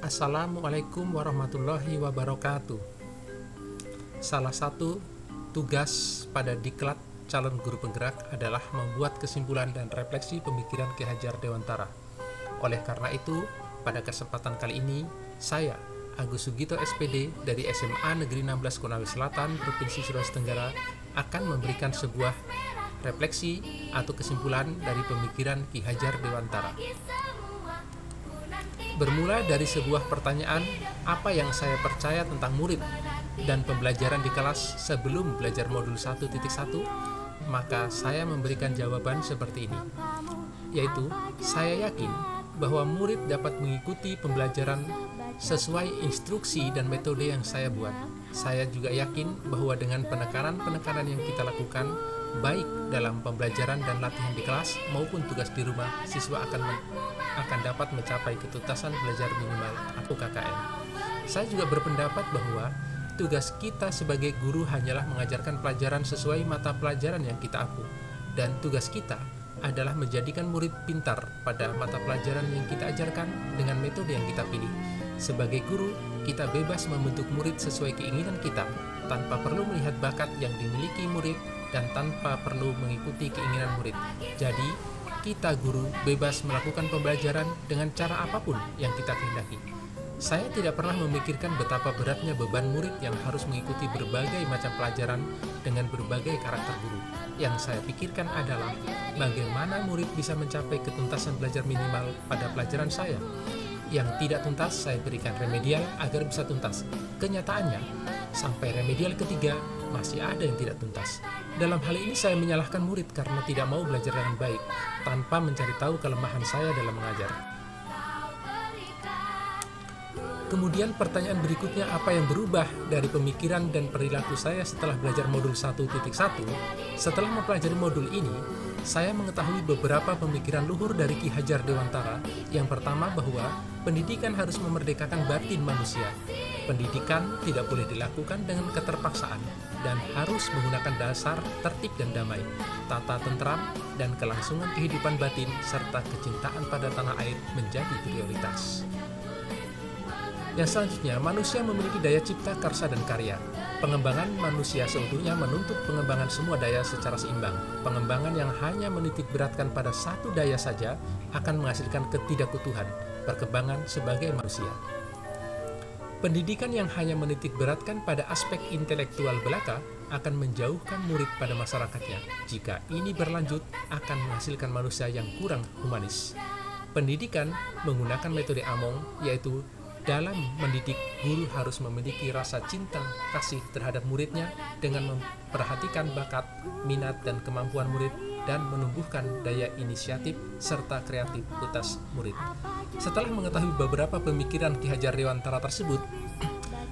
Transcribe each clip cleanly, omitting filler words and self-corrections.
Assalamualaikum warahmatullahi wabarakatuh. Salah satu tugas pada Diklat calon guru penggerak adalah membuat kesimpulan dan refleksi pemikiran Ki Hajar Dewantara. Oleh karena itu, pada kesempatan kali ini, saya, Agus Sugito SPD dari SMA Negeri 16 Konawe Selatan, Provinsi Sulawesi Tenggara, akan memberikan sebuah refleksi atau kesimpulan dari pemikiran Ki Hajar Dewantara. Bermula dari sebuah pertanyaan, apa yang saya percaya tentang murid dan pembelajaran di kelas sebelum belajar modul 1.1, maka saya memberikan jawaban seperti ini, yaitu saya yakin bahwa murid dapat mengikuti pembelajaran sesuai instruksi dan metode yang saya buat. Saya juga yakin bahwa dengan penekanan-penekanan yang kita lakukan, baik dalam pembelajaran dan latihan di kelas maupun tugas di rumah, siswa akan dapat mencapai ketuntasan belajar minimal atau KKM. Saya juga berpendapat bahwa tugas kita sebagai guru hanyalah mengajarkan pelajaran sesuai mata pelajaran yang kita aku, dan tugas kita adalah menjadikan murid pintar pada mata pelajaran yang kita ajarkan dengan metode yang kita pilih. Sebagai guru, kita bebas membentuk murid sesuai keinginan kita, tanpa perlu melihat bakat yang dimiliki murid dan tanpa perlu mengikuti keinginan murid. Jadi, kita guru bebas melakukan pembelajaran dengan cara apapun yang kita kehendaki. Saya tidak pernah memikirkan betapa beratnya beban murid yang harus mengikuti berbagai macam pelajaran dengan berbagai karakter guru. Yang saya pikirkan adalah bagaimana murid bisa mencapai ketuntasan belajar minimal pada pelajaran saya. Yang tidak tuntas saya berikan remedial agar bisa tuntas. Kenyataannya, sampai remedial ketiga masih ada yang tidak tuntas. Dalam hal ini saya menyalahkan murid karena tidak mau belajar dengan baik, tanpa mencari tahu kelemahan saya dalam mengajar. Kemudian pertanyaan berikutnya, apa yang berubah dari pemikiran dan perilaku saya setelah belajar modul 1.1? Setelah mempelajari modul ini, saya mengetahui beberapa pemikiran luhur dari Ki Hajar Dewantara. Yang pertama, bahwa pendidikan harus memerdekakan batin manusia. Pendidikan tidak boleh dilakukan dengan keterpaksaan dan harus menggunakan dasar tertib dan damai, tata tentram, dan kelangsungan kehidupan batin serta kecintaan pada tanah air menjadi prioritas. Yang selanjutnya, manusia memiliki daya cipta, karsa, dan karya. Pengembangan manusia seutuhnya menuntut pengembangan semua daya secara seimbang. Pengembangan yang hanya menitik beratkan pada satu daya saja akan menghasilkan ketidakutuhan perkembangan sebagai manusia. Pendidikan yang hanya menitik beratkan pada aspek intelektual belaka akan menjauhkan murid pada masyarakatnya. Jika ini berlanjut, akan menghasilkan manusia yang kurang humanis. Pendidikan menggunakan metode Among, yaitu dalam mendidik, guru harus memiliki rasa cinta kasih terhadap muridnya dengan memperhatikan bakat, minat, dan kemampuan murid dan menumbuhkan daya inisiatif serta kreativitas murid. Setelah mengetahui beberapa pemikiran Ki Hajar Dewantara tersebut,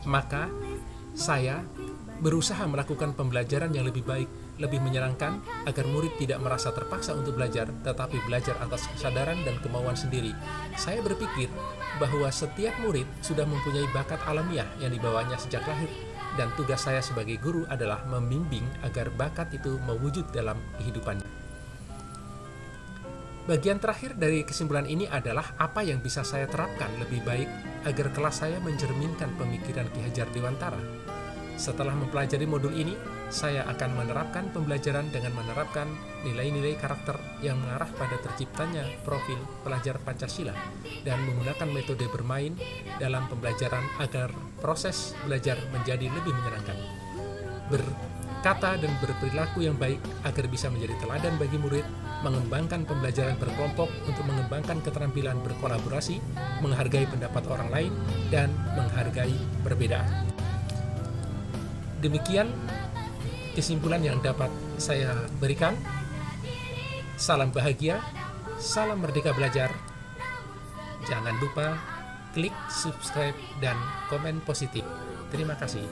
maka saya berusaha melakukan pembelajaran yang lebih baik, lebih menyenangkan, agar murid tidak merasa terpaksa untuk belajar, tetapi belajar atas kesadaran dan kemauan sendiri. Saya berpikir bahwa setiap murid sudah mempunyai bakat alamiah yang dibawanya sejak lahir, dan tugas saya sebagai guru adalah membimbing agar bakat itu mewujud dalam kehidupannya. Bagian terakhir dari kesimpulan ini adalah apa yang bisa saya terapkan lebih baik agar kelas saya mencerminkan pemikiran Ki Hajar Dewantara. Setelah mempelajari modul ini, saya akan menerapkan pembelajaran dengan menerapkan nilai-nilai karakter yang mengarah pada terciptanya profil pelajar Pancasila dan menggunakan metode bermain dalam pembelajaran agar proses belajar menjadi lebih menyenangkan. Berkata dan berperilaku yang baik agar bisa menjadi teladan bagi murid, mengembangkan pembelajaran berkelompok untuk mengembangkan keterampilan berkolaborasi, menghargai pendapat orang lain, dan menghargai perbedaan. Demikian kesimpulan yang dapat saya berikan. Salam bahagia, salam merdeka belajar. Jangan lupa klik subscribe dan komen positif. Terima kasih.